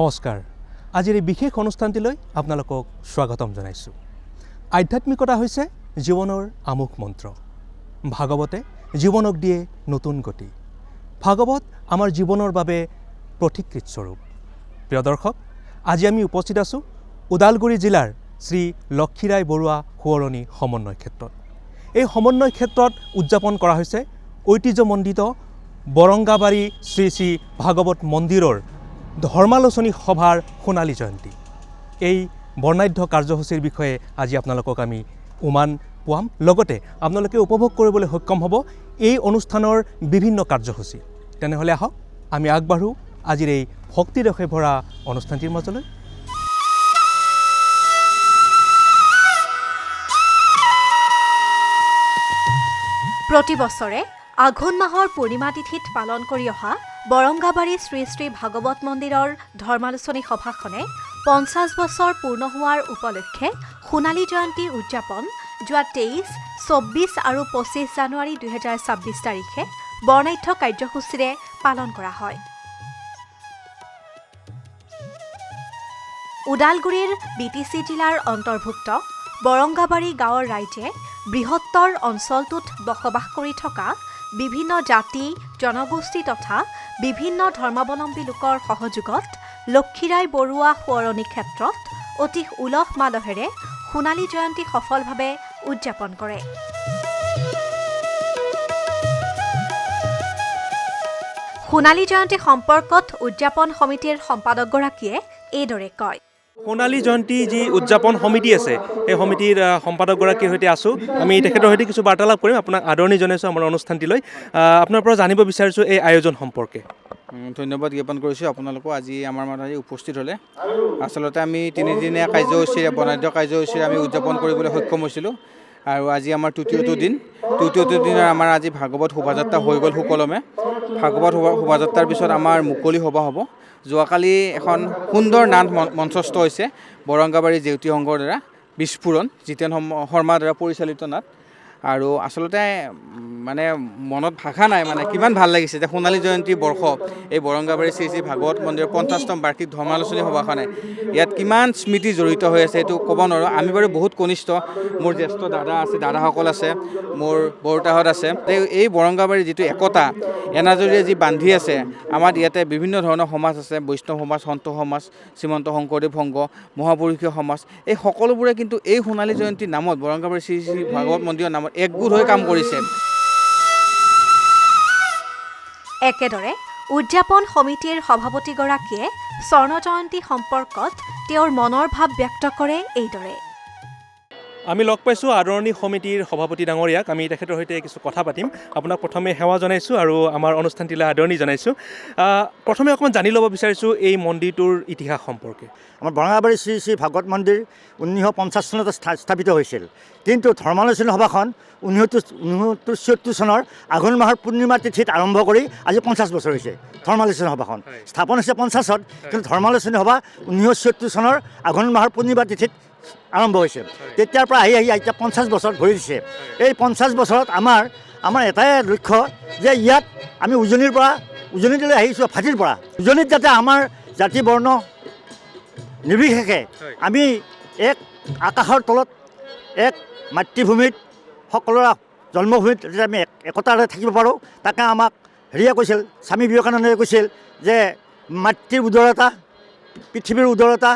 নমস্কাৰ আজিৰ এই বিশেষ অনুষ্ঠানটিলৈ আপোনালোকক স্বাগতম জনাইছোঁ আধ্যাত্মিকতা হৈছে জীৱনৰ আমুক মন্ত্ৰ ভাগৱতে জীৱনক দিয়ে নতুন গতি ভাগৱত আমাৰ জীৱনৰ বাবে প্ৰতীকৃত স্বৰূপ প্ৰিয় দৰ্শক আজি আমি উপস্থিত আছোঁ ওদালগুৰি জিলাৰ শ্ৰী লক্ষীৰাই বৰুৱা সোঁৱৰণী সমন্বয় ক্ষেত্ৰত এই সমন্বয় ক্ষেত্ৰত উদযাপন কৰা হৈছে ঐতিহ্যমণ্ডিত বৰংগাবাৰী শ্ৰী শ্ৰী ভাগৱত মন্দিৰৰ ধৰ্মালোচনী সভাৰ সোণালী জয়ন্তী এই বৰ্ণাঢ্য কাৰ্যসূচীৰ বিষয়ে আজি আপোনালোকক আমি উমান পোৱাম লগতে আপোনালোকে উপভোগ কৰিবলৈ সক্ষম হ'ব এই অনুষ্ঠানৰ বিভিন্ন কাৰ্যসূচী তেনেহ'লে আহক আমি আগবাঢ়ো আজিৰ এই ভক্তিৰসে ভৰা অনুষ্ঠানটিৰ মাজলৈ প্ৰতি বছৰে আঘোণ মাহৰ পূৰ্ণিমা তিথিত পালন কৰি অহা বৰংগাবাৰী শ্ৰী শ্ৰী ভাগৱত মন্দিৰৰ ধৰ্মালোচনী সভাখনে 50 বছৰ পূৰ্ণ হোৱাৰ উপলক্ষে সোণালী জয়ন্তী উদযাপন যোৱা 23, 24 আৰু 25 জানুৱাৰী 2026 তাৰিখে বৰ্ণাঢ্য কাৰ্যসূচীৰে পালন কৰা হয়। ওদালগুৰিৰ BTC জিলাৰ অন্তৰ্ভুক্ত বৰংগাবাৰী গাঁৱৰ ৰাইজে বৃহত্তৰ অঞ্চলটোত বসবাস কৰি থকা বিভিন্ন জাতি জনগোষ্ঠী তথা বিভিন্ন ধৰ্মাৱলম্বী লোকৰ সহযোগত লক্ষীৰাই বৰুৱা সোঁৱৰণী ক্ষেত্ৰত অতি উলহ মালহেৰে সোণালী জয়ন্তী সফলভাৱে উদযাপন কৰে। সোণালী জয়ন্তী সম্পৰ্কত উদযাপন সমিতিৰ সম্পাদকগৰাকীয়ে এইদৰে কয় সোণালী জয়ন্তী যি উদযাপন সমিতি আছে এই সমিতিৰ সম্পাদকগৰাকীৰ সৈতে আছোঁ আমি তেখেতৰ সৈতে কিছু বাৰ্তালাপ কৰিম আপোনাক আদৰণি জনাইছোঁ আমাৰ অনুষ্ঠানটিলৈ আপোনাৰ পৰা জানিব বিচাৰিছোঁ এই আয়োজন সম্পৰ্কে ধন্যবাদ জ্ঞাপন কৰিছোঁ আপোনালোকো আজি আমাৰ মাজত উপস্থিত হ'লে আচলতে আমি 3দিনীয়া কাৰ্যসূচীৰে বৰ্ণাঢ্য কাৰ্যসূচীৰে আমি উদযাপন কৰিবলৈ সক্ষম হৈছিলোঁ আৰু আজি আমাৰ তৃতীয়টো দিনৰ আমাৰ আজি ভাগৱত শোভাযাত্ৰা হৈ গ'ল সুকলমে ভাগৱত শোভাযাত্ৰাৰ পিছত আমাৰ মুকলি সভা হ'ব যোৱাকালি এখন সুন্দৰ নাট মঞ্চস্থ হৈছে বৰংগাবাৰী জেউতি সংঘৰ দ্বাৰা বিস্ফোৰণ জিতেন শৰ্মাৰ দ্বাৰা পৰিচালিত নাট আৰু আচলতে মানে মনত ভাষা নাই মানে কিমান ভাল লাগিছে যে সোণালী জয়ন্তী বৰ্ষ এই বৰংগাবাৰী শ্ৰী শ্ৰী ভাগৱত মন্দিৰৰ 50তম বাৰ্ষিক ধৰ্মালোচনী সভাখনে ইয়াত কিমান স্মৃতি জড়িত হৈ আছে এইটো ক'ব নোৱাৰোঁ আমি বাৰু বহুত কনিষ্ঠ মোৰ জ্যেষ্ঠ দাদাসকল আছে মোৰ বৰতাহঁত আছে এই বৰংগাবাৰীৰ যিটো একতা এনাজৰীয়ে যি বান্ধি আছে আমাৰ ইয়াতে বিভিন্ন ধৰণৰ সমাজ আছে বৈষ্ণৱ সমাজ সন্ত সমাজ শ্ৰীমন্ত শংকৰদেৱ সংঘ মহাপুৰুষীয় সমাজ এই সকলোবোৰে কিন্তু এই সোণালী জয়ন্তীৰ নামত বৰংগাবাৰী শ্ৰী শ্ৰী ভাগৱত মন্দিৰৰ নামত একগোট হৈ কাম কৰিছে। একেদৰে উদযাপন সমিতিৰ সভাপতিগৰাকীয়ে স্বৰ্ণ জয়ন্তী সম্পৰ্কত তেওঁৰ মনৰ ভাৱ ব্যক্ত কৰে এইদৰে আমি লগ পাইছোঁ আদৰণি সমিতিৰ সভাপতি ডাঙৰীয়াক আমি তেখেতৰ সৈতে কিছু কথা পাতিম আপোনাক প্ৰথমে সেৱা জনাইছোঁ আৰু আমাৰ অনুষ্ঠানটিলৈ আদৰণি জনাইছোঁ প্ৰথমে অকণমান জানি ল'ব বিচাৰিছোঁ এই মন্দিৰটোৰ ইতিহাস সম্পৰ্কে আমাৰ বৰংগাবাৰী শ্ৰী শ্ৰী ভাগৱত মন্দিৰ 1950 চনত স্থাপিত হৈছিল কিন্তু ধৰ্মালোচনী সভাখন 1974 চনৰ আঘোণ মাহৰ পূৰ্ণিমা তিথিত আৰম্ভ কৰি আজি 50 বছৰ হৈছে ধৰ্মালোচনী সভাখন স্থাপন হৈছে 50ত কিন্তু ধৰ্মালোচনী সভা 1974 চনৰ আঘোণ মাহৰ পূৰ্ণিমা তিথিত আৰম্ভ হৈছে তেতিয়াৰ পৰা আহি এতিয়া 50 বছৰ ভৰি দিছে এই 50 বছৰত আমাৰ এটাই লক্ষ্য যে ইয়াত আমি উজনিলৈ আহিছোঁ ফাটিৰ পৰা উজনিত যাতে আমাৰ জাতি বৰ্ণ নিৰ্বিশেষে আমি এক আকাশৰ তলত এক মাতৃভূমিত সকলোৰে জন্মভূমিত যাতে আমি একতাৰে থাকিব পাৰোঁ তাকে আমাক হেৰিয়ে কৈছিল স্বামী বিবেকানন্দই কৈছিল যে মাতৃৰ উদাৰতা পৃথিৱীৰ উদাৰতা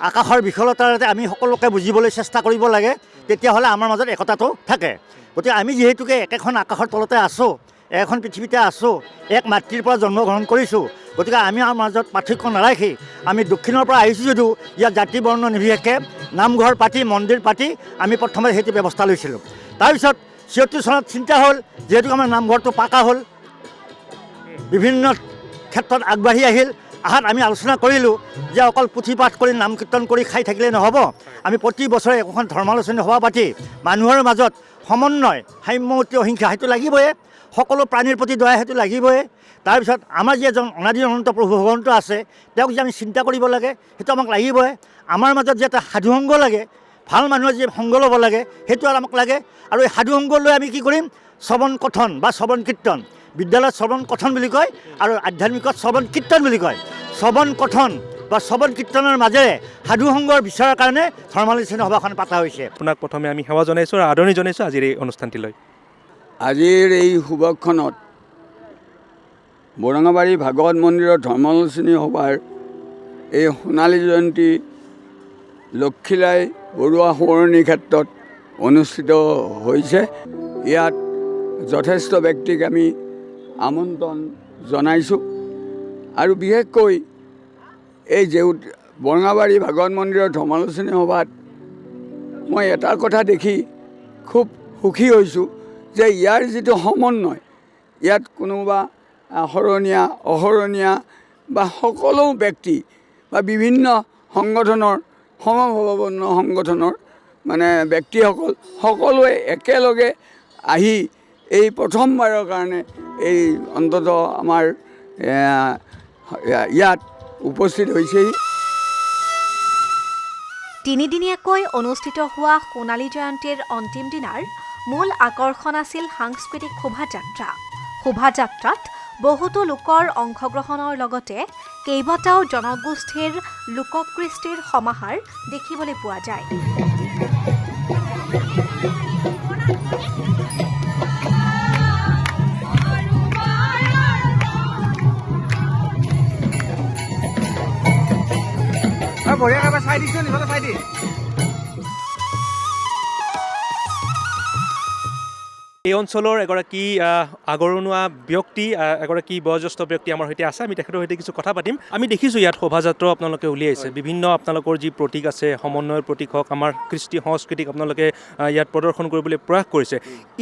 আকাশৰ বিশালতাৰে আমি সকলোকে বুজিবলৈ চেষ্টা কৰিব লাগে তেতিয়াহ'লে আমাৰ মাজত একতাটো থাকে গতিকে আমি যিহেতুকে একেখন আকাশৰ তলতে আছোঁ এখন পৃথিৱীতে আছোঁ এক মাতৃৰ পৰা জন্মগ্ৰহণ কৰিছোঁ গতিকে আমি আমাৰ মাজত পাৰ্থক্য নাৰাখি আমি দক্ষিণৰ পৰা আহিছোঁ যদিও ইয়াত জাতি বৰ্ণ নিৰ্বিশেষে নামঘৰ পাতি মন্দিৰ পাতি আমি প্ৰথমে সেইটো ব্যৱস্থা লৈছিলোঁ তাৰপিছত 76 চনত চিন্তা হ'ল যিহেতু আমাৰ নামঘৰটো পাকা হ'ল বিভিন্ন ক্ষেত্ৰত আগবাঢ়ি আহিল আহাত আমি আলোচনা কৰিলোঁ যে অকল পুথি পাঠ কৰি নাম কীৰ্তন কৰি খাই থাকিলে নহ'ব আমি প্ৰতি বছৰে এখন ধৰ্মালোচনী সভা পাতি মানুহৰ মাজত সমন্বয় সাম্যমতি অহিংসা সেইটো লাগিবই সকলো প্ৰাণীৰ প্ৰতি দয়া সেইটো লাগিবই তাৰপিছত আমাৰ যি এজন অনাদি অনন্ত প্ৰভু ভগৱন্ত আছে তেওঁক যে আমি চিন্তা কৰিব লাগে সেইটো আমাক লাগিবই আমাৰ মাজত যে এটা সাধুসংগ লাগে ভাল মানুহৰ যে সংগ ল'ব লাগে সেইটো আমাক লাগে আৰু এই সাধুসংগ লৈ আমি কি কৰিম শ্ৰৱণ কথন বা শ্ৰৱণ কীৰ্তন বিদ্যালয়ত শ্ৰৱণ কথন বুলি কয় আৰু আধ্যাত্মিকত শ্ৰৱণ কীৰ্তন বুলি কয় শ্ৰৱণ কথন বা শ্ৰৱণ কীৰ্তনৰ মাজেৰে সাধু সংগৰ বিচৰাৰ কাৰণে ধৰ্মালোচনী সভাখন পতা হৈছে। আপোনাক প্ৰথমে আমি সেৱা জনাইছোঁ আৰু আদৰণি জনাইছোঁ আজিৰ এই অনুষ্ঠানটিলৈ। আজিৰ এই শুভক্ষণত বৰঙাবাৰী ভাগৱত মন্দিৰৰ ধৰ্মালোচনী সভাৰ এই সোণালী জয়ন্তী লক্ষীলাই বৰুৱা সোঁৱৰণি ক্ষেত্ৰত অনুষ্ঠিত হৈছে। ইয়াত যথেষ্ট ব্যক্তিক আমি আমন্ত্ৰণ জনাইছোঁ আৰু বিশেষকৈ এই বৰঙাবাৰী ভাগৱত মন্দিৰৰ ধৰ্মালোচনী সভাত মই এটা কথা দেখি খুব সুখী হৈছোঁ যে ইয়াৰ যিটো সমন্বয়, ইয়াত কোনোবা শৰণীয়া অশৰণীয়া বা সকলো ব্যক্তি বা বিভিন্ন সংগঠনৰ সমভাৱাপন্ন সংগঠনৰ মানে ব্যক্তিসকল সকলোৱে একেলগে আহি এই প্ৰথমবাৰৰ কাৰণে এই অন্তত আমাৰ ইয়াত উপস্থিত হৈছেহি। তিনিদিনীয়াকৈ অনুষ্ঠিত হোৱা সোণালী জয়ন্তীৰ অন্তিম দিনাৰ মূল আকৰ্ষণ আছিল সাংস্কৃতিক শোভাযাত্ৰা। শোভাযাত্ৰাত বহুতো লোকৰ অংশগ্ৰহণৰ লগতে কেইবাটাও জনগোষ্ঠীৰ লোককৃষ্টিৰ সমাহাৰ দেখিবলৈ পোৱা যায়। এই অঞ্চলৰ এগৰাকী আগৰণুৱা ব্যক্তি, এগৰাকী বয়োজ্যেষ্ঠ ব্যক্তি আমাৰ সৈতে আছে। আমি তেখেতৰ সৈতে কিছু কথা পাতিম। আমি দেখিছোঁ ইয়াত শোভাযাত্ৰাও আপোনালোকে উলিয়াইছে, বিভিন্ন আপোনালোকৰ যি প্ৰতীক আছে, সমন্বয়ৰ প্ৰতীক হওক, আমাৰ কৃষ্টি সংস্কৃতিক আপোনালোকে ইয়াত প্ৰদৰ্শন কৰিবলৈ প্ৰয়াস কৰিছে।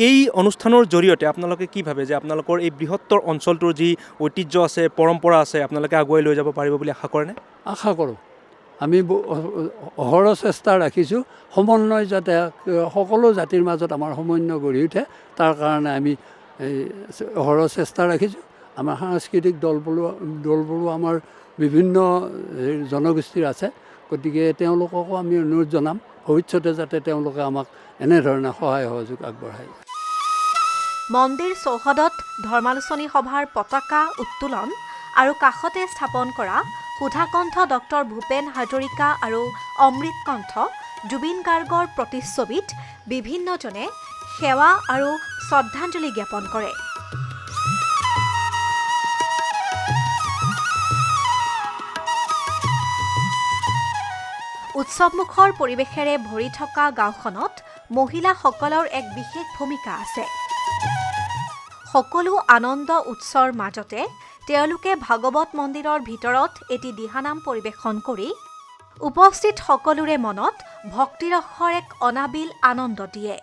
এই অনুষ্ঠানৰ জৰিয়তে আপোনালোকে কি ভাবে যে আপোনালোকৰ এই বৃহত্তৰ অঞ্চলটোৰ যি ঐতিহ্য আছে, পৰম্পৰা আছে, আপোনালোকে আগুৱাই লৈ যাব পাৰিব বুলি আশা কৰেনে? আশা কৰোঁ। আমি অহৰহ চেষ্টা ৰাখিছোঁ সমন্বয় যাতে সকলো জাতিৰ মাজত আমাৰ সমন্বয় গঢ়ি উঠে, তাৰ কাৰণে আমি অহৰহ চেষ্টা ৰাখিছোঁ। আমাৰ সাংস্কৃতিক দলবোৰো আমাৰ বিভিন্ন জনগোষ্ঠীৰ আছে, গতিকে তেওঁলোককো আমি অনুৰোধ জনাম ভৱিষ্যতে যাতে তেওঁলোকে আমাক এনেধৰণে সহায় সহযোগ আগবঢ়ায়। মন্দিৰ চৌহদত ধৰ্মালোচনী সভাৰ পতাকা উত্তোলন আৰু কাষতে স্থাপন কৰা সুধাকণ্ঠ ডক্টৰ ভূপেন হাজৰিকা আৰু অমৃত কণ্ঠ জুবিন গাৰ্গৰ প্ৰতিচ্ছবিত বিভিন্নজনে সেৱা আৰু শ্ৰদ্ধাঞ্জলি জ্ঞাপন কৰে। উৎসৱমুখৰ পৰিৱেশেৰে ভৰি থকা গাঁওখনত মহিলাসকলৰ এক বিশেষ ভূমিকা আছে। সকলো আনন্দ উৎসৰ মাজতে তেওঁলোকে ভাগৱত মন্দিৰৰ ভিতৰত এটি দিহানাম পৰিৱেশন কৰি উপস্থিত সকলোৰে মনত ভক্তিৰসৰ এক অনাবিল আনন্দ দিয়ে।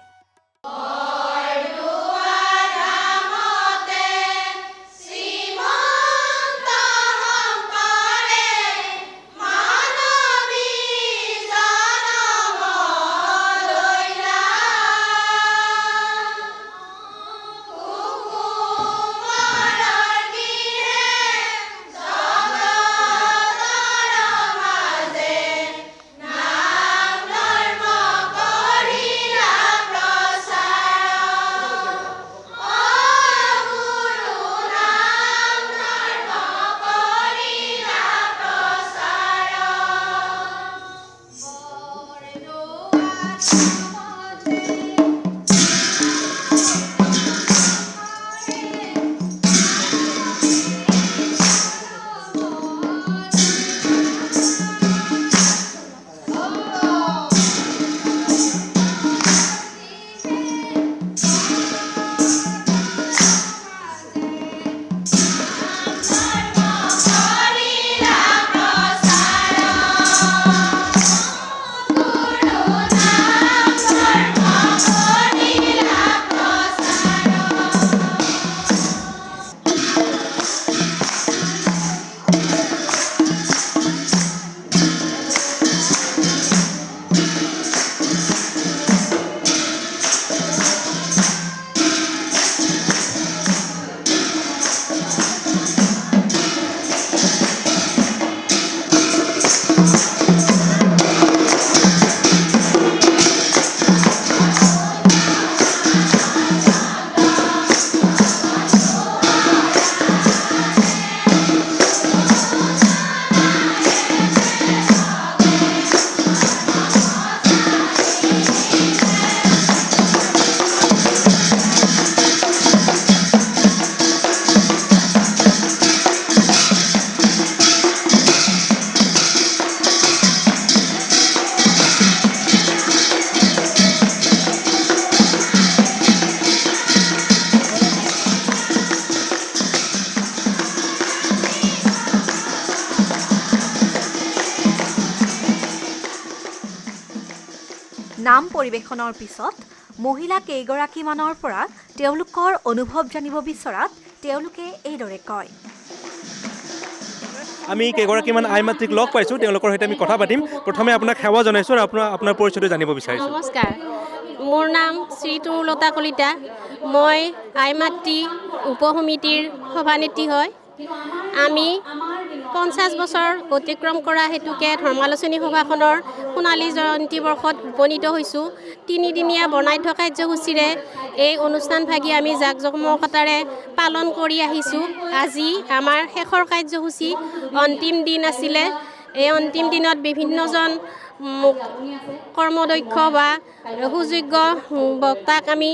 নাম পৰিৱেশনৰ পিছত মহিলা কেইগৰাকীমানৰ পৰা তেওঁলোকৰ অনুভৱ জানিব বিচৰাত তেওঁলোকে এইদৰে কয়। আমি কেইগৰাকীমান আই মাতৃক লগ পাইছোঁ, তেওঁলোকৰ সৈতে আমি কথা পাতিম। প্ৰথমে আপোনাক সেৱা জনাইছোঁ আৰু আপোনাৰ পৰিচয়টো জানিব বিচাৰিছোঁ। নমস্কাৰ, মোৰ নাম শ্ৰী তৰুলতা কলিতা। মই আই মাতৃ উপ সমিতিৰ সভানেত্ৰী হয়। আমি 50 বছৰ অতিক্ৰম কৰা হেতুকে ধৰ্মালোচনী সভাখনৰ সোণালী জয়ন্তী বৰ্ষত উপনীত হৈছোঁ। 3দিনীয়া বৰ্ণাঢ্য কাৰ্যসূচীৰে এই অনুষ্ঠানভাগি আমি জাক-জমকতাৰে পালন কৰি আহিছোঁ। আজি আমাৰ শেষৰ কাৰ্যসূচী, অন্তিম দিন আছিলে। এই অন্তিম দিনত বিভিন্নজন কৰ্মদক্ষ বা সুযোগ্য বক্তাক আমি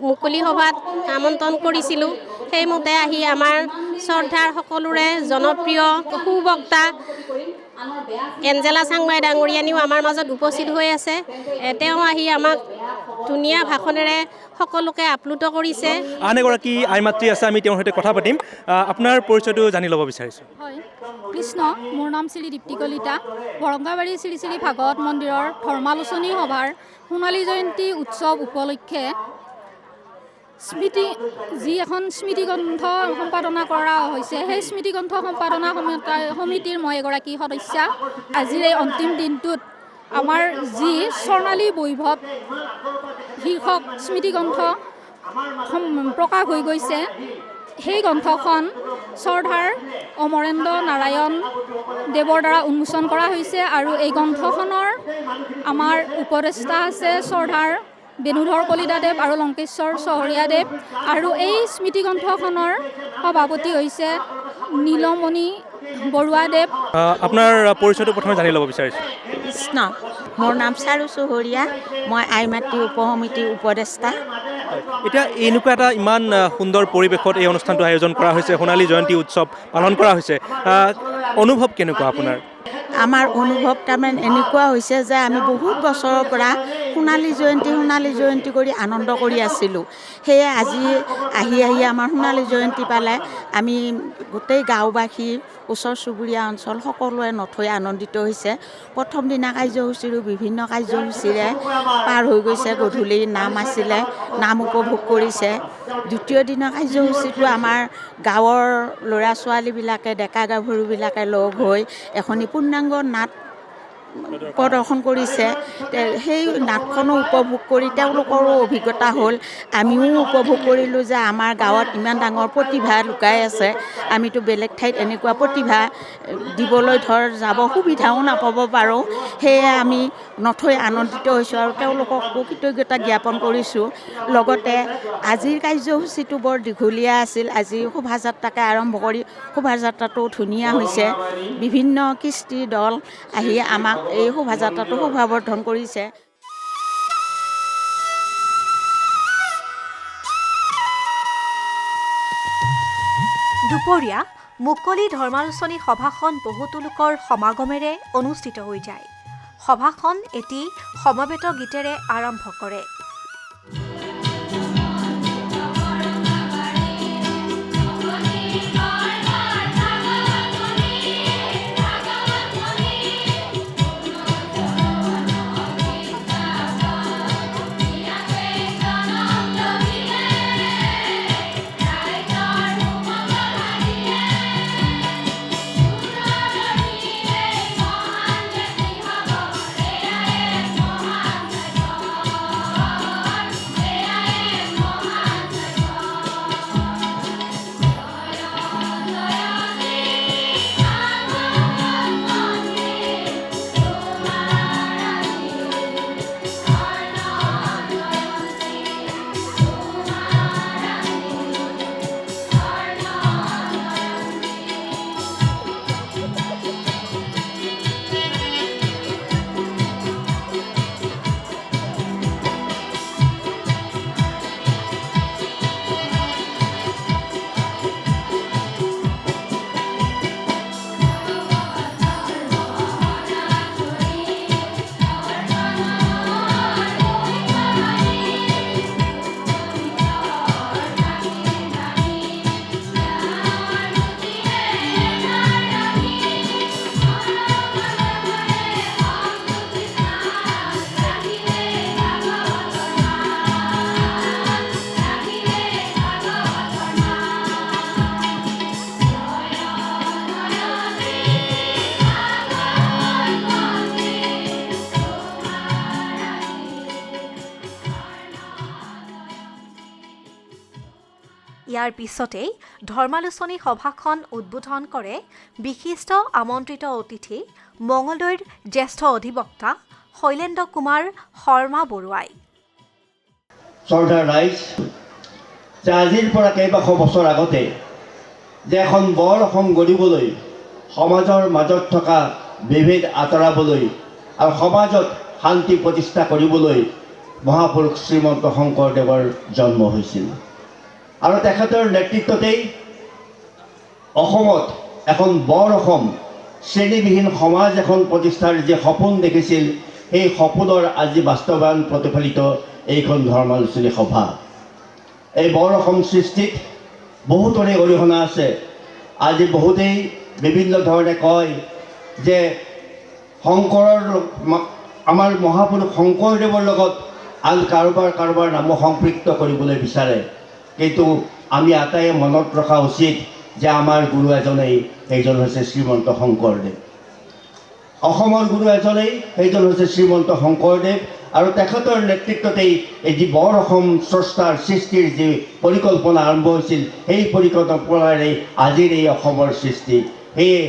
মুকলি সভাত আমন্ত্ৰণ কৰিছিলোঁ। সেইমতে আহি আমাৰ শ্ৰদ্ধাৰ সকলোৰে জনপ্ৰিয় সুবক্তা এঞ্জেলা চাংমাই ডাঙৰীয়ানীও আমাৰ মাজত উপস্থিত হৈ আছে। তেওঁ আহি আমাক ধুনীয়া ভাষণেৰে সকলোকে আপ্লুত কৰিছে। আন এগৰাকী আই মাতৃ আছে, আমি তেওঁৰ সৈতে কথা পাতিম। আপোনাৰ পৰিচয়টো জানি ল'ব বিচাৰিছোঁ। হয়, কৃষ্ণ, মোৰ নাম শ্ৰী দীপ্তি কলিতা। বৰংগাবাৰী শ্ৰী শ্ৰী ভাগৱত মন্দিৰৰ ধৰ্মালোচনী সভাৰ সোণালী জয়ন্তী উৎসৱ উপলক্ষে এখন স্মৃতিগ্ৰন্থ সম্পাদনা কৰা হৈছে। সেই স্মৃতিগ্ৰন্থ সম্পাদনা সমিতিৰ মই এগৰাকী সদস্যা। আজিৰ এই অন্তিম দিনটোত আমাৰ যি স্বৰ্ণালী বৈভৱ শীৰ্ষক স্মৃতিগ্ৰন্থ প্ৰকাশ হৈ গৈছে, সেই গ্ৰন্থখন শ্ৰদ্ধাৰ অমৰেন্দ্ৰ নাৰায়ণ দেৱৰ দ্বাৰা উন্মোচন কৰা হৈছে। আৰু এই গ্ৰন্থখনৰ আমাৰ উপদেষ্টা আছে শ্ৰদ্ধাৰ বেণুধৰ কলিতাদেৱ আৰু লংকেশ্বৰ চহৰীয়াদেৱ। আৰু এই স্মৃতিগ্ৰন্থখনৰ সভাপতি হৈছে নীলমণি বৰুৱাদেৱ। আপোনাৰ পৰিচয়টো প্ৰথমে জানি ল'ব বিচাৰিছোঁ। কৃষ্ণ, মোৰ নাম চাৰু চহৰীয়া। মই আই মাতৃ উপ সমিতিৰ উপদেষ্টা। এতিয়া এনেকুৱা এটা ইমান সুন্দৰ পৰিৱেশত এই অনুষ্ঠানটো আয়োজন কৰা হৈছে, সোণালী জয়ন্তী উৎসৱ পালন কৰা হৈছে, অনুভৱ কেনেকুৱা আপোনাৰ? আমাৰ অনুভৱ তাৰমানে এনেকুৱা হৈছে যে আমি বহুত বছৰৰ পৰা সোণালী জয়ন্তী কৰি আনন্দ কৰি আছিলোঁ। সেয়ে আজি আহি আমাৰ সোণালী জয়ন্তী পালে আমি গোটেই গাঁওবাসী, ওচৰ চুবুৰীয়া অঞ্চল সকলোৱে নথৈ আনন্দিত হৈছে। প্ৰথম দিনা কাৰ্যসূচীৰো বিভিন্ন কাৰ্যসূচীৰে পাৰ হৈ গৈছে। গধূলি নাম আছিলে, নাম উপভোগ কৰিছে। দ্বিতীয় দিনা কাৰ্যসূচীটো আমাৰ গাঁৱৰ ল'ৰা ছোৱালীবিলাকে, ডেকা গাভৰুবিলাকে লগ হৈ এখনি পূৰ্ণাংগ নাট প্ৰদৰ্শন কৰিছে। সেই নাটখনো উপভোগ কৰি তেওঁলোকৰো অভিজ্ঞতা হ'ল। আমিও উপভোগ কৰিলোঁ যে আমাৰ গাঁৱত ইমান ডাঙৰ প্ৰতিভা লুকাই আছে। আমিতো বেলেগ ঠাইত এনেকুৱা প্ৰতিভা দিবলৈ যাব সুবিধাও নাপাব পাৰোঁ। সেয়ে আমি নথৈ আনন্দিত হৈছোঁ আৰু তেওঁলোককো কৃতজ্ঞতা জ্ঞাপন কৰিছোঁ। লগতে আজিৰ কাৰ্যসূচীটো বৰ দীঘলীয়া আছিল। আজি শোভাযাত্ৰাকে আৰম্ভ কৰি শোভাযাত্ৰাটো ধুনীয়া হৈছে। বিভিন্ন কৃষ্টি দল আহি আমাক এই শোভাযাত্ৰাটো শোভাবৰ্ধন কৰিছে। দুপৰীয়া মুকলি ধৰ্মালোচনী সভাখন বহুতো লোকৰ সমাগমেৰে অনুষ্ঠিত হৈ যায়। সভাখন এটি সমবেত গীতেৰে আৰম্ভ কৰে। ইয়াৰ পিছতেই ধৰ্মালোচনী সভাখন উদ্বোধন কৰে বিশিষ্ট আমন্ত্ৰিত অতিথি মঙলদৈৰ জ্যেষ্ঠ অধিবক্তা শৈলেন্দ্ৰ কুমাৰ শৰ্মা বৰুৱাই। শ্ৰদ্ধাৰ ৰাইজ, যে আজিৰ পৰা কেইবাশ বছৰ আগতে যে এখন বৰ অসম গঢ়িবলৈ, সমাজৰ মাজত থকা বিভেদ আঁতৰাবলৈ আৰু সমাজত শান্তি প্ৰতিষ্ঠা কৰিবলৈ মহাপুৰুষ শ্ৰীমন্ত শংকৰদেৱৰ জন্ম হৈছিল। আৰু তেখেতৰ নেতৃত্বতেই অসমত এখন বৰ অসম শ্ৰেণীবিহীন সমাজ এখন প্ৰতিষ্ঠাৰ যি সপোন দেখিছিল, সেই সপোনৰ আজি বাস্তৱায়ন প্ৰতিফলিত এইখন ধৰ্মালোচনী সভা। এই বৰ অসম সৃষ্টিত বহুতৰে অৰিহণা আছে। আজি বহুতেই বিভিন্ন ধৰণে কয় যে আমাৰ মহাপুৰুষ শংকৰদেৱৰ লগত আন কাৰোবাৰ নাম সম্পৃক্ত কৰিবলৈ বিচাৰে, কিন্তু আমি আটাইয়ে মনত ৰখা উচিত যে আমাৰ গুৰু এজনেই, সেইজন হৈছে শ্ৰীমন্ত শংকৰদেৱ। অসমৰ গুৰু এজনেই, সেইজন হৈছে শ্ৰীমন্ত শংকৰদেৱ। আৰু তেখেতৰ নেতৃত্বতেই এই যি বৰ অসম স্ৰষ্টাৰ সৃষ্টিৰ যি পৰিকল্পনা আৰম্ভ হৈছিল, সেই পৰিকল্পনাৰে আজিৰ এই অসমৰ সৃষ্টি। সেয়ে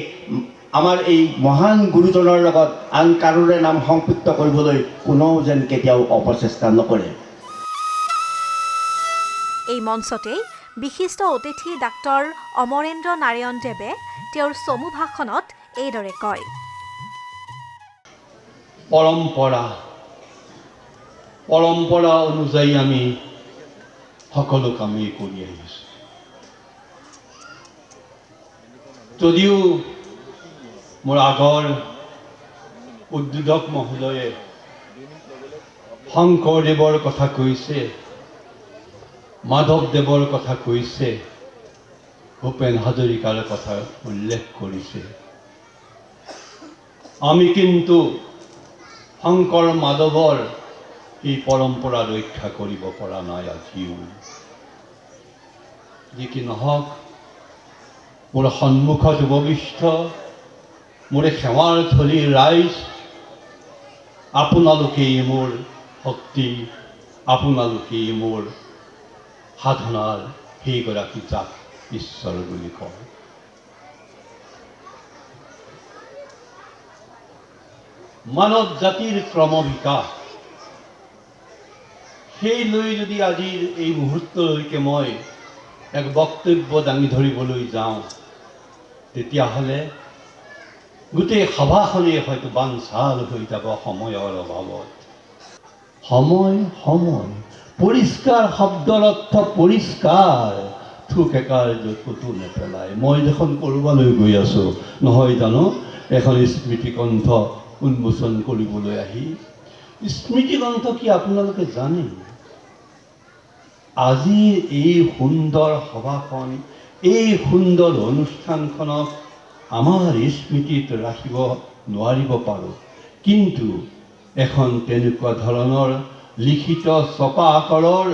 আমাৰ এই মহান গুৰুজনৰ লগত আন কাৰোৰে নাম সম্পৃক্ত কৰিবলৈ কোনেও যেন কেতিয়াও অপচেষ্টা নকৰে। এই মঞ্চতেই বিশিষ্ট অতিথি ডাক্তৰ অমৰেন্দ্ৰ নাৰায়ণ দেৱে তেওঁৰ চমু ভাষণত এইদৰে কয়। পৰম্পৰা অনুযায়ী আমি সকলো কামেই কৰি আহিছোঁ। যদিও মোৰ আগৰ উদ্বোধক মহোদয়ে শংকৰদেৱৰ কথা কৈছে, মাধৱদেৱৰ কথা কৈছে, ভূপেন হাজৰিকাৰ কথা উল্লেখ কৰিছে, আমি কিন্তু শংকৰ মাধৱৰ এই পৰম্পৰা ৰক্ষা কৰিব পৰা নাই আজিও। যি কি নহওক, মোৰ সন্মুখত উপবিষ্ট মোৰ সেৱাৰ থলীৰ ৰাইজ, আপোনালোকেই মোৰ শক্তি, আপোনালোকেই মোৰ সাধনাৰ সেইগৰাকী যাক ঈশ্বৰ বুলি কয়। মানৱ জাতিৰ ক্ৰম বিকাশ, সেই লৈ যদি আজিৰ এই মুহূৰ্তলৈকে মই এক বক্তব্য দাঙি ধৰিবলৈ যাওঁ, তেতিয়াহ'লে গোটেই সভাখনেই হয়তো বানচাল হৈ যাব সময়ৰ অভাৱত। সময় পৰিষ্কাৰ শব্দৰ অৰ্থ পৰিষ্কাৰ, থোক একাৰ্য ক'তো নেপেলায়। মই দেখোন ক'ৰবালৈ গৈ আছোঁ নহয় জানো, এখন স্মৃতিগ্ৰন্থ উন্মোচন কৰিবলৈ আহি। স্মৃতিগ্ৰন্থ কি আপোনালোকে জানে? আজিৰ এই সুন্দৰ সভাখন, এই সুন্দৰ অনুষ্ঠানখনক আমাৰ স্মৃতিত ৰাখিব নোৱাৰিব পাৰোঁ, কিন্তু এখন তেনেকুৱা ধৰণৰ লিখিত ছপা আকাৰৰ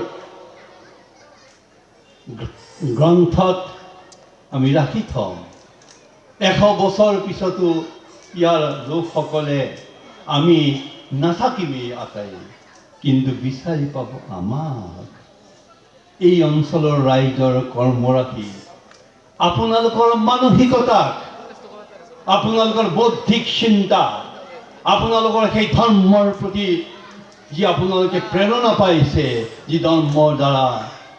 গ্ৰন্থত আমি ৰাখি থ'ম। 100 বছৰ পিছতো ইয়াৰ লোকসকলে আমি নাথাকিমেই আটাই, কিন্তু বিচাৰি পাব আমাক। এই অঞ্চলৰ ৰাইজৰ কৰ্মৰাশি, আপোনালোকৰ মানসিকতাক, আপোনালোকৰ বৌদ্ধিক চিন্তা, আপোনালোকৰ সেই ধৰ্মৰ প্ৰতি যি আপোনালোকে প্ৰেৰণা পাইছে, যি ধৰ্মৰ দ্বাৰা,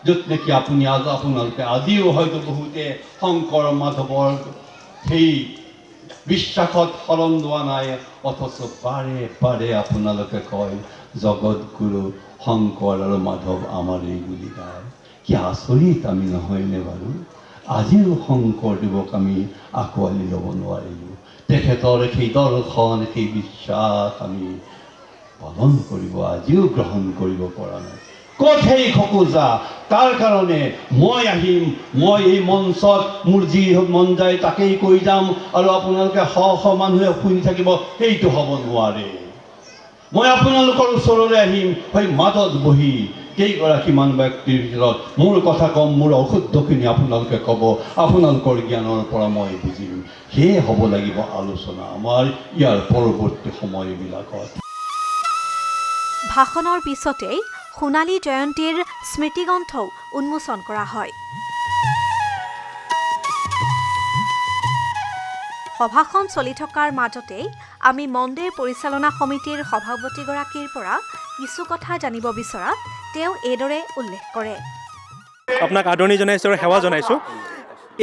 য'ত নেকি আপোনালোকে আজিও হয়তো বহুতে শংকৰ মাধৱৰ সেই বিশ্বাসত শৰণ লোৱা নাই, অথচ বাৰে বাৰে আপোনালোকে কয় জগতগুৰু শংকৰ আৰু মাধৱ আমাৰেই বুলি গায়। কি আচৰিত আমি নহয়নে বাৰু? আজিও শংকৰদেৱক আমি আঁকোৱালি ল'ব নোৱাৰিলোঁ। তেখেতৰ সেই দৰ্শন, সেই বিশ্বাস আমি পালন কৰিব, আজিও গ্ৰহণ কৰিব পৰা নাই। ক'ত সেই খোকোজা? তাৰ কাৰণে মই আহিম, মই এই মঞ্চত মোৰ যি মন যায় তাকেই কৈ যাম, আৰু আপোনালোকে শ মানুহে শুনি থাকিব, সেইটো হ'ব নোৱাৰে। মই আপোনালোকৰ ওচৰলৈ আহিম, সেই মাজত বহি কেইগৰাকীমান ব্যক্তিৰ ভিতৰত মোৰ কথা কম, মোৰ অশুদ্ধখিনি আপোনালোকে ক'ব, আপোনালোকৰ জ্ঞানৰ পৰা মই বুজিম। সেয়ে হ'ব লাগিব আলোচনা আমাৰ ইয়াৰ পৰৱৰ্তী সময়বিলাকত। ভাষণৰ পিছতেই সোণালী জয়ন্তীৰ স্মৃতিগ্ৰন্থও উন্মোচন কৰা হয়। সভাখন চলি থকাৰ মাজতেই আমি মন্দিৰ পৰিচালনা সমিতিৰ সভাপতিগৰাকীৰ পৰা কিছু কথা জানিব বিচৰাত তেওঁ এইদৰে উল্লেখ কৰে। আপোনাক আদৰণি জনাইছোঁ আৰু সেৱা জনাইছোঁ।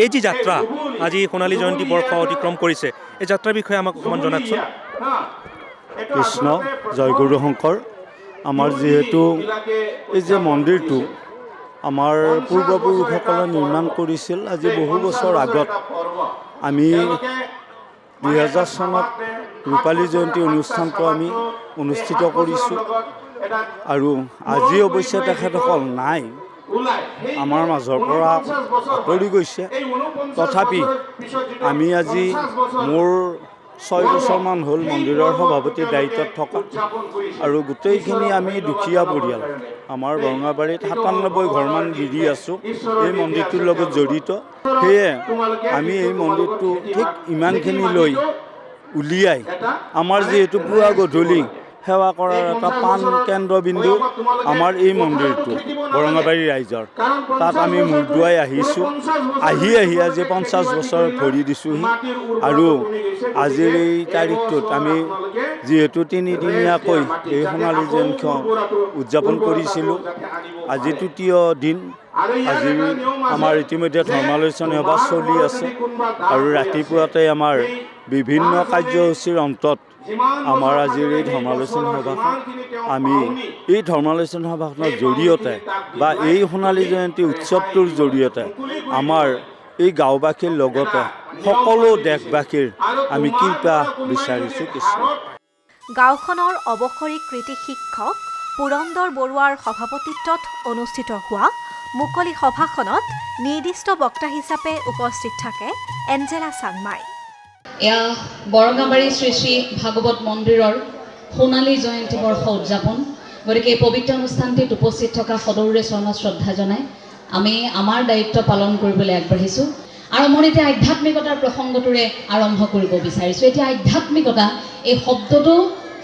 এই যি যাত্ৰা আজি সোণালী জয়ন্তী বৰ্ষ অতিক্ৰম কৰিছে, এই যাত্ৰাৰ বিষয়ে আমাক অকণমান জনাওকচোন। কৃষ্ণ জয় গুৰু শংকৰ। আমাৰ যিহেতু এই যে মন্দিৰটো আমাৰ পূৰ্বপুৰুষসকলে নিৰ্মাণ কৰিছিল আজি বহু বছৰ আগত। আমি 2000 চনত ৰূপালী জয়ন্তী অনুষ্ঠানটো আমি অনুষ্ঠিত কৰিছোঁ আৰু আজি অৱশ্যে তেখেতসকল নাই, আমাৰ মাজৰ পৰা আঁতৰি গৈছে। তথাপি আমি আজি মোৰ 6 বছৰমান হ'ল মন্দিৰৰ সভাপতিৰ দায়িত্বত থকা আৰু গোটেইখিনি আমি দুখীয়া পৰিয়াল। আমাৰ বৰঙাবাৰীত 97 ঘৰমান গিৰি আছোঁ এই মন্দিৰটোৰ লগত জড়িত। সেয়ে আমি এই মন্দিৰটো ঠিক ইমানখিনি লৈ উলিয়াই আমাৰ যিহেতু পুৱা গধূলি সেৱা কৰাৰ এটা পাণ কেন্দ্ৰবিন্দু আমাৰ এই মন্দিৰটো বৰঙাবাৰী ৰাইজৰ, তাত আমি মূৰ দোৱাই আহিছোঁ। আহি আজি 50 বছৰ ভৰি দিছোঁহি আৰু আজিৰ এই তাৰিখটোত আমি যিহেতু তিনিদিনীয়াকৈ এই সোণালী জয়ন্তী উদযাপন কৰিছিলোঁ, আজি তৃতীয় দিন। আজি আমাৰ ইতিমধ্যে ধৰ্মালোচনী সভা চলি আছে আৰু ৰাতিপুৱাতে আমাৰ বিভিন্ন কাৰ্যসূচীৰ অন্তত আমাৰ আজিৰ এই ধৰ্মালোচনী সভাখন আমি এই ধৰ্মালোচনী সভাখনৰ জৰিয়তে বা এই সোণালী জয়ন্তী উৎসৱটোৰ জৰিয়তে আমাৰ এই গাঁওবাসীৰ লগতে সকলো দেশবাসীৰ আমি কৃপা বিচাৰিছোঁ কৃষ্ণ। গাঁওখনৰ অৱসৰী কৃতি শিক্ষক পুৰন্দৰ বৰুৱাৰ সভাপতিত্বত অনুষ্ঠিত হোৱা মুকলি সভাখনত নিৰ্দিষ্ট বক্তা হিচাপে উপস্থিত থাকে এঞ্জেলা চাংমাই। এয়া বৰঙাবাৰী শ্ৰী শ্ৰী ভাগৱত মন্দিৰৰ সোণালী জয়ন্তী বৰ্ষ উদযাপন। গতিকে এই পবিত্ৰ অনুষ্ঠানটিত উপস্থিত থকা সদৌৰে চৰণত শ্ৰদ্ধা জনাই আমি আমাৰ দায়িত্ব পালন কৰিবলৈ আগবাঢ়িছোঁ। আৰম্ভণিতে আধ্যাত্মিকতাৰ প্ৰসংগটোৰে আৰম্ভ কৰিব বিচাৰিছোঁ। এতিয়া আধ্যাত্মিকতা এই শব্দটো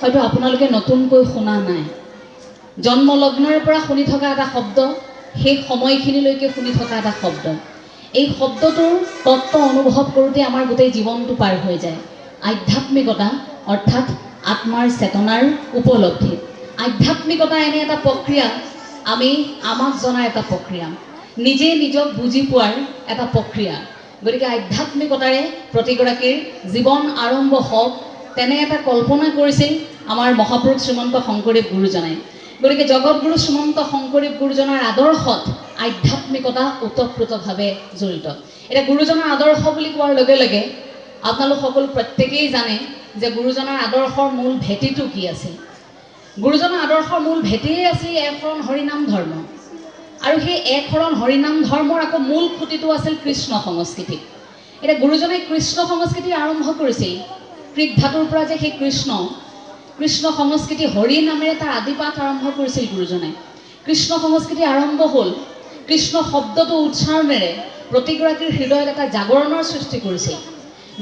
হয়তো আপোনালোকে নতুনকৈ শুনা নাই। জন্মলগ্নৰ পৰা শুনি থকা এটা শব্দ, সেই সময়খিনিলৈকে শুনি থকা এটা শব্দ। এই শব্দটোৰ তত্ত্ব অনুভৱ কৰোঁতে আমাৰ গোটেই জীৱনটো পাৰ হৈ যায়। আধ্যাত্মিকতা অৰ্থাৎ আত্মাৰ চেতনাৰ উপলব্ধি। আধ্যাত্মিকতা এনে এটা প্ৰক্ৰিয়া, আমি আমাক জনাৰ এটা প্ৰক্ৰিয়া, নিজে নিজক বুজি পোৱাৰ এটা প্ৰক্ৰিয়া। গতিকে আধ্যাত্মিকতাৰে প্ৰতিগৰাকীৰ জীৱন আৰম্ভ হওক তেনে এটা কল্পনা কৰিছিল আমাৰ মহাপুৰুষ শ্ৰীমন্ত শংকৰদেৱ গুৰুজনাই। গতিকে জগতগুৰু শ্ৰীমন্ত শংকৰদেৱ গুৰুজনাৰ আদৰ্শত আধ্যাত্মিকতা ওতঃপ্ৰোতভাৱে জড়িত। এতিয়া গুৰুজনাৰ আদৰ্শ বুলি কোৱাৰ লগে লগে আপোনালোক সকলো প্ৰত্যেকেই জানে যে গুৰুজনাৰ আদৰ্শৰ মূল ভেটিটো কি আছিল। গুৰুজনাৰ আদৰ্শৰ মূল ভেটিয়েই আছিল একশৰণ হৰিনাম ধৰ্ম আৰু সেই একশৰণ হৰিনাম ধৰ্মৰ আকৌ মূল খুঁটিটো আছিল কৃষ্ণ সংস্কৃতি। এতিয়া গুৰুজনাই কৃষ্ণ সংস্কৃতি আৰম্ভ কৰিছিল। কৃক ধাতুৰ পৰা যে সেই কৃষ্ণ সংস্কৃতি হৰি নামেৰে তাৰ আদিপাঠ আৰম্ভ কৰিছিল গুৰুজনাই। কৃষ্ণ সংস্কৃতি আৰম্ভ হ'ল কৃষ্ণ শব্দটো উচ্চাৰণেৰে প্ৰতিগৰাকীৰ হৃদয়ত এটা জাগৰণৰ সৃষ্টি কৰিছিল।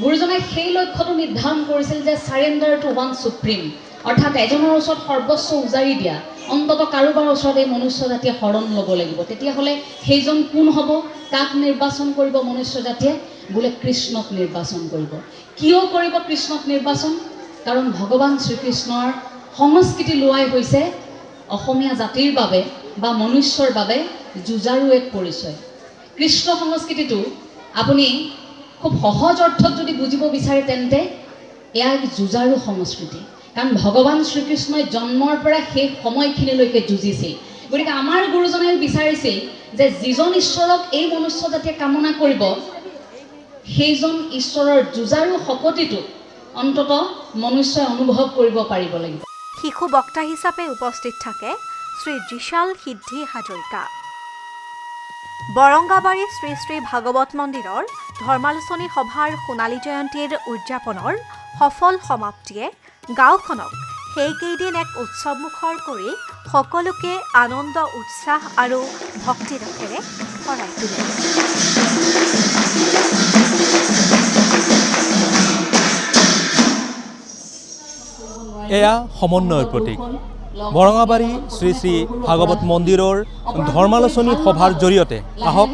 গুৰুজনাই সেই লক্ষ্যটো নিৰ্ধাৰণ কৰিছিল যে চাৰেণ্ডাৰ টু ওৱান সুপ্ৰিম, অৰ্থাৎ এজনৰ ওচৰত সৰ্বস্ব উজাৰি দিয়া, অন্ততঃ কাৰোবাৰ ওচৰত এই মনুষ্য জাতিয়ে শৰণ ল'ব লাগিব। তেতিয়াহ'লে সেইজন কোন হ'ব, কাক নিৰ্বাচন কৰিব মনুষ্য জাতিয়ে? বোলে কৃষ্ণক নিৰ্বাচন কৰিব। কিয় কৰিব কৃষ্ণক নিৰ্বাচন? কাৰণ ভগৱান শ্ৰীকৃষ্ণৰ সংস্কৃতি লোৱাই হৈছে অসমীয়া জাতিৰ বাবে বা মনুষ্যৰ বাবে যুঁজাৰু এক পৰিচয়। কৃষ্ণ সংস্কৃতিটো আপুনি খুব সহজ অৰ্থত যদি বুজিব বিচাৰে তেন্তে এয়া এক যুঁজাৰু সংস্কৃতি। কাৰণ ভগৱান শ্ৰীকৃষ্ণই জন্মৰ পৰা সেই সময়খিনিলৈকে যুঁজিছিল। গতিকে আমাৰ গুৰুজনাই বিচাৰিছিল যে যিজন ঈশ্বৰক এই মনুষ্য জাতিয়ে কামনা কৰিব সেইজন ঈশ্বৰৰ যুঁজাৰু শকতিটো অন্ততঃ মনুষ্যই অনুভৱ কৰিব পাৰিব লাগিব। শিশু বক্তা হিচাপে উপস্থিত থাকে শ্ৰী জিশাল সিদ্ধি হাজৰিকা। বৰংগাবাৰী শ্ৰী শ্ৰী ভাগৱত মন্দিৰৰ ধৰ্মালোচনী সভাৰ সোণালী জয়ন্তীৰ উদযাপনৰ সফল সমাপ্তিয়ে গাঁওখনক সেইকেইদিন এক উৎসৱমুখৰ কৰি সকলোকে আনন্দ উৎসাহ আৰু ভক্তিৰসেৰে ভৰাই তোলে। এয়া সমন্বয়ৰ প্ৰতীক। বৰঙাবাৰী শ্ৰী শ্ৰী ভাগৱত মন্দিৰৰ ধৰ্মালোচনী সভাৰ জৰিয়তে আহক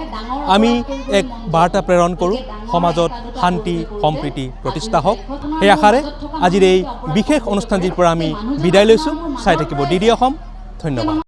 আমি এক বাৰ্তা প্ৰেৰণ কৰোঁ, সমাজত শান্তি সম্প্ৰীতি প্ৰতিষ্ঠা হওক। সেই আশাৰে আজিৰ এই বিশেষ অনুষ্ঠানটিৰ পৰা আমি বিদায় লৈছোঁ। চাই থাকিব DD অসম। ধন্যবাদ।